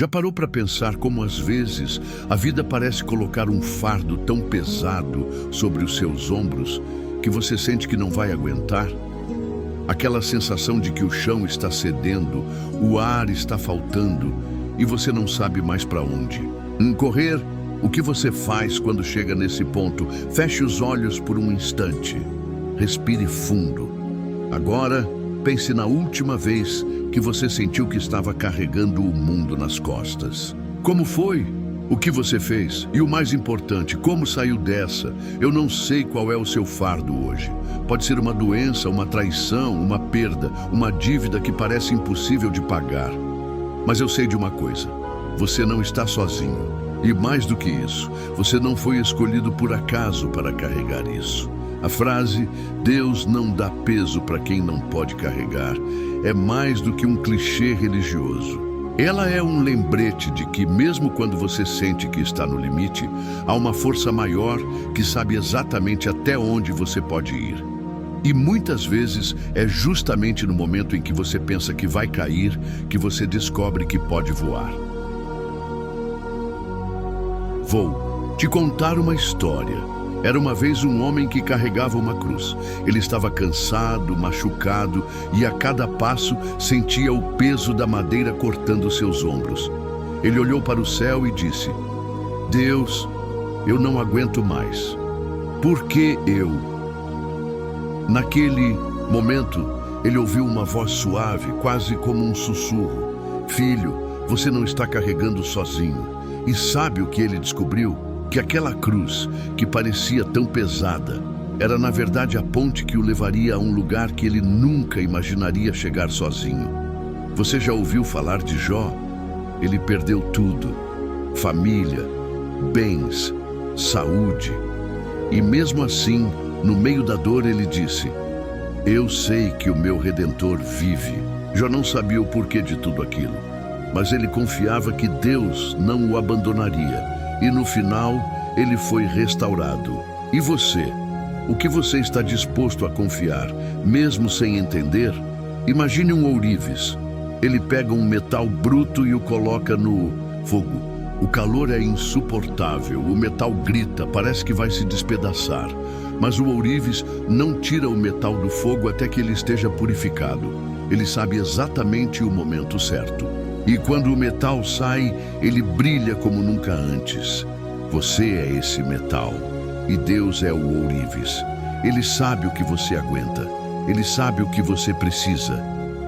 Já parou para pensar como às vezes a vida parece colocar um fardo tão pesado sobre os seus ombros que você sente que não vai aguentar? Aquela sensação de que o chão está cedendo, o ar está faltando e você não sabe mais para onde. Correr, o que você faz quando chega nesse ponto? Feche os olhos por um instante. Respire fundo. Agora, pense na última vez que você sentiu que estava carregando o mundo nas costas. Como foi? O que você fez? E o mais importante, como saiu dessa? Eu não sei qual é o seu fardo hoje. Pode ser uma doença, uma traição, uma perda, uma dívida que parece impossível de pagar. Mas eu sei de uma coisa: você não está sozinho. E mais do que isso, você não foi escolhido por acaso para carregar isso. A frase "Deus não dá peso para quem não pode carregar" é mais do que um clichê religioso. Ela é um lembrete de que, mesmo quando você sente que está no limite, há uma força maior que sabe exatamente até onde você pode ir. E muitas vezes é justamente no momento em que você pensa que vai cair que você descobre que pode voar. Vou te contar uma história. Era uma vez um homem que carregava uma cruz. Ele estava cansado, machucado e a cada passo sentia o peso da madeira cortando seus ombros. Ele olhou para o céu e disse: "Deus, eu não aguento mais. Por que eu?" Naquele momento, ele ouviu uma voz suave, quase como um sussurro: "Filho, você não está carregando sozinho." E sabe o que ele descobriu? Que aquela cruz, que parecia tão pesada, era na verdade a ponte que o levaria a um lugar que ele nunca imaginaria chegar sozinho. Você já ouviu falar de Jó? Ele perdeu tudo: família, bens, saúde. E mesmo assim, no meio da dor, ele disse: "Eu sei que o meu Redentor vive." Jó não sabia o porquê de tudo aquilo, mas ele confiava que Deus não o abandonaria. E no final, ele foi restaurado. E você? O que você está disposto a confiar, mesmo sem entender? Imagine um ourives. Ele pega um metal bruto e o coloca no fogo. O calor é insuportável, o metal grita, parece que vai se despedaçar. Mas o ourives não tira o metal do fogo até que ele esteja purificado. Ele sabe exatamente o momento certo. E quando o metal sai, ele brilha como nunca antes. Você é esse metal e Deus é o ourives. Ele sabe o que você aguenta, ele sabe o que você precisa.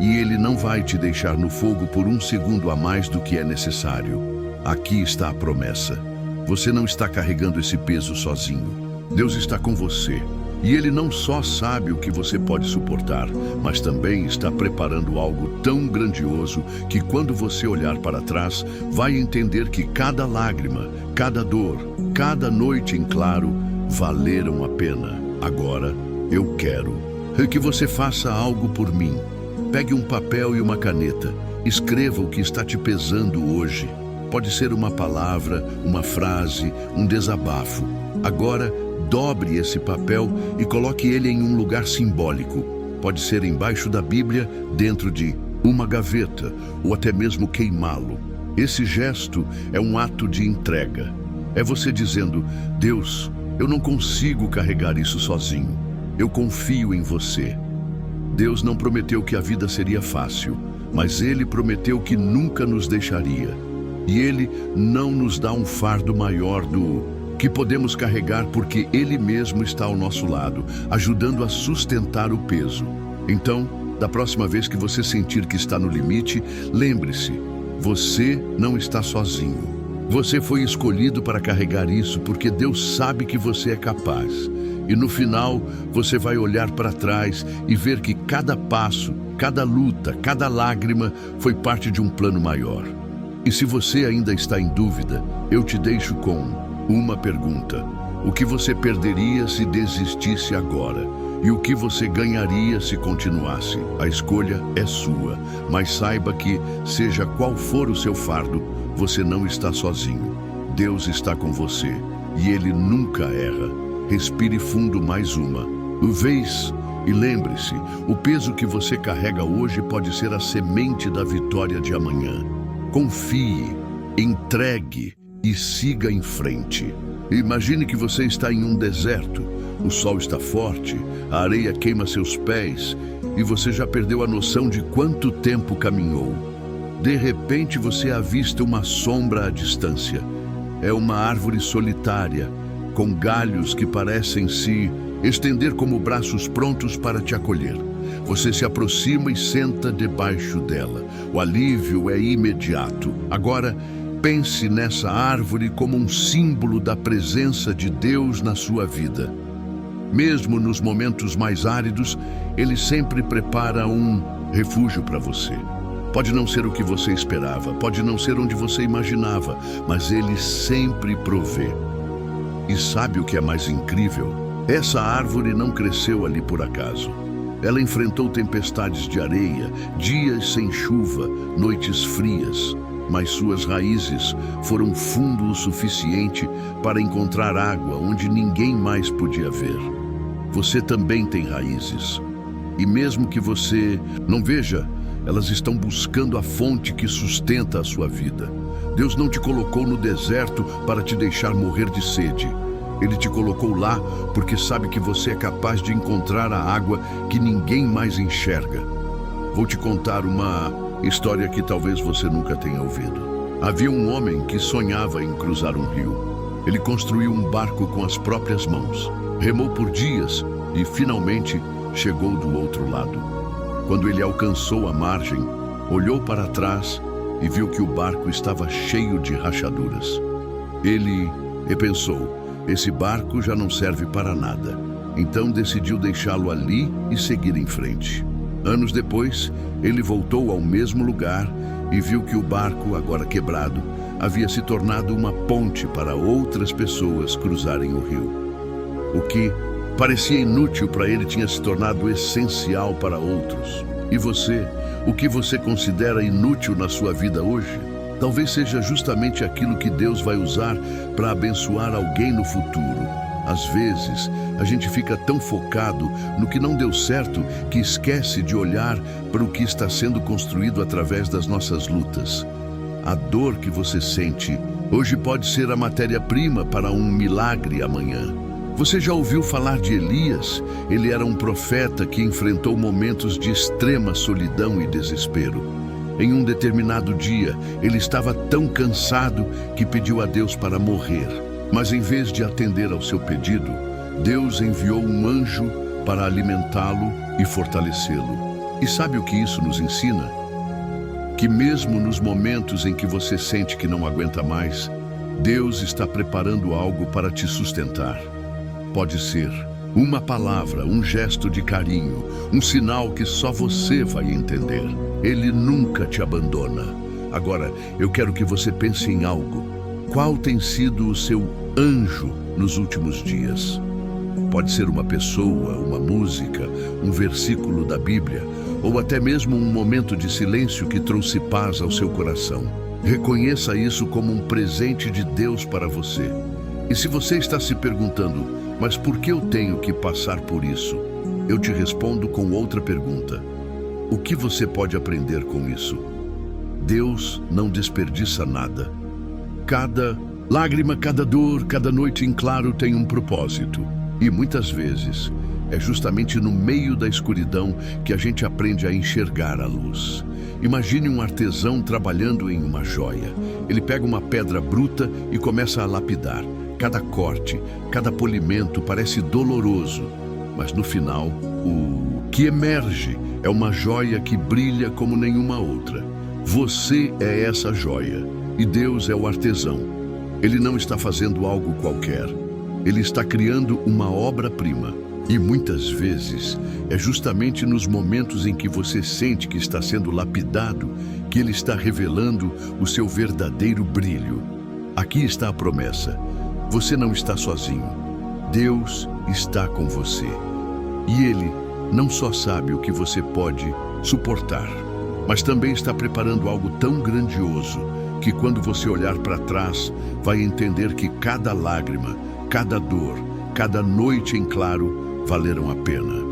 E ele não vai te deixar no fogo por um segundo a mais do que é necessário. Aqui está a promessa. Você não está carregando esse peso sozinho. Deus está com você. E Ele não só sabe o que você pode suportar, mas também está preparando algo tão grandioso que quando você olhar para trás, vai entender que cada lágrima, cada dor, cada noite em claro, valeram a pena. Agora, eu quero que você faça algo por mim. Pegue um papel e uma caneta. Escreva o que está te pesando hoje. Pode ser uma palavra, uma frase, um desabafo. Agora, dobre esse papel e coloque ele em um lugar simbólico. Pode ser embaixo da Bíblia, dentro de uma gaveta, ou até mesmo queimá-lo. Esse gesto é um ato de entrega. É você dizendo: "Deus, eu não consigo carregar isso sozinho. Eu confio em você." Deus não prometeu que a vida seria fácil, mas Ele prometeu que nunca nos deixaria. E Ele não nos dá um fardo maior do que podemos carregar, porque Ele mesmo está ao nosso lado, ajudando a sustentar o peso. Então, da próxima vez que você sentir que está no limite, lembre-se: você não está sozinho. Você foi escolhido para carregar isso porque Deus sabe que você é capaz. E no final, você vai olhar para trás e ver que cada passo, cada luta, cada lágrima foi parte de um plano maior. E se você ainda está em dúvida, eu te deixo com uma pergunta: o que você perderia se desistisse agora? E o que você ganharia se continuasse? A escolha é sua, mas saiba que, seja qual for o seu fardo, você não está sozinho. Deus está com você e Ele nunca erra. Respire fundo mais uma vez e lembre-se: o peso que você carrega hoje pode ser a semente da vitória de amanhã. Confie, entregue e siga em frente. Imagine que você está em um deserto. O sol está forte, a areia queima seus pés e você já perdeu a noção de quanto tempo caminhou. De repente você avista uma sombra à distância. É uma árvore solitária, com galhos que parecem se estender como braços prontos para te acolher. Você se aproxima e senta debaixo dela. O alívio é imediato. Agora, pense nessa árvore como um símbolo da presença de Deus na sua vida. Mesmo nos momentos mais áridos, Ele sempre prepara um refúgio para você. Pode não ser o que você esperava, pode não ser onde você imaginava, mas Ele sempre provê. E sabe o que é mais incrível? Essa árvore não cresceu ali por acaso. Ela enfrentou tempestades de areia, dias sem chuva, noites frias, mas suas raízes foram fundo o suficiente para encontrar água onde ninguém mais podia ver. Você também tem raízes. E mesmo que você não veja, elas estão buscando a fonte que sustenta a sua vida. Deus não te colocou no deserto para te deixar morrer de sede. Ele te colocou lá porque sabe que você é capaz de encontrar a água que ninguém mais enxerga. Vou te contar uma história que talvez você nunca tenha ouvido. Havia um homem que sonhava em cruzar um rio. Ele construiu um barco com as próprias mãos, remou por dias e finalmente chegou do outro lado. Quando ele alcançou a margem, olhou para trás e viu que o barco estava cheio de rachaduras. Ele pensou: esse barco já não serve para nada. Então decidiu deixá-lo ali e seguir em frente. Anos depois, ele voltou ao mesmo lugar e viu que o barco, agora quebrado, havia se tornado uma ponte para outras pessoas cruzarem o rio. O que parecia inútil para ele tinha se tornado essencial para outros. E você, o que você considera inútil na sua vida hoje, talvez seja justamente aquilo que Deus vai usar para abençoar alguém no futuro. Às vezes, a gente fica tão focado no que não deu certo que esquece de olhar para o que está sendo construído através das nossas lutas. A dor que você sente hoje pode ser a matéria-prima para um milagre amanhã. Você já ouviu falar de Elias? Ele era um profeta que enfrentou momentos de extrema solidão e desespero. Em um determinado dia, ele estava tão cansado que pediu a Deus para morrer. Mas em vez de atender ao seu pedido, Deus enviou um anjo para alimentá-lo e fortalecê-lo. E sabe o que isso nos ensina? Que mesmo nos momentos em que você sente que não aguenta mais, Deus está preparando algo para te sustentar. Pode ser uma palavra, um gesto de carinho, um sinal que só você vai entender. Ele nunca te abandona. Agora, eu quero que você pense em algo. Qual tem sido o seu anjo nos últimos dias? Pode ser uma pessoa, uma música, um versículo da Bíblia, ou até mesmo um momento de silêncio que trouxe paz ao seu coração. Reconheça isso como um presente de Deus para você. E se você está se perguntando, mas por que eu tenho que passar por isso? Eu te respondo com outra pergunta. O que você pode aprender com isso? Deus não desperdiça nada. Cada lágrima, cada dor, cada noite em claro tem um propósito. E muitas vezes é justamente no meio da escuridão que a gente aprende a enxergar a luz. Imagine um artesão trabalhando em uma joia. Ele pega uma pedra bruta e começa a lapidar. Cada corte, cada polimento parece doloroso, mas no final, o que emerge é uma joia que brilha como nenhuma outra. Você é essa joia e Deus é o artesão. Ele não está fazendo algo qualquer. Ele está criando uma obra-prima. E muitas vezes é justamente nos momentos em que você sente que está sendo lapidado que Ele está revelando o seu verdadeiro brilho. Aqui está a promessa. Você não está sozinho. Deus está com você. E Ele não só sabe o que você pode suportar, mas também está preparando algo tão grandioso que quando você olhar para trás, vai entender que cada lágrima, cada dor, cada noite em claro valeram a pena.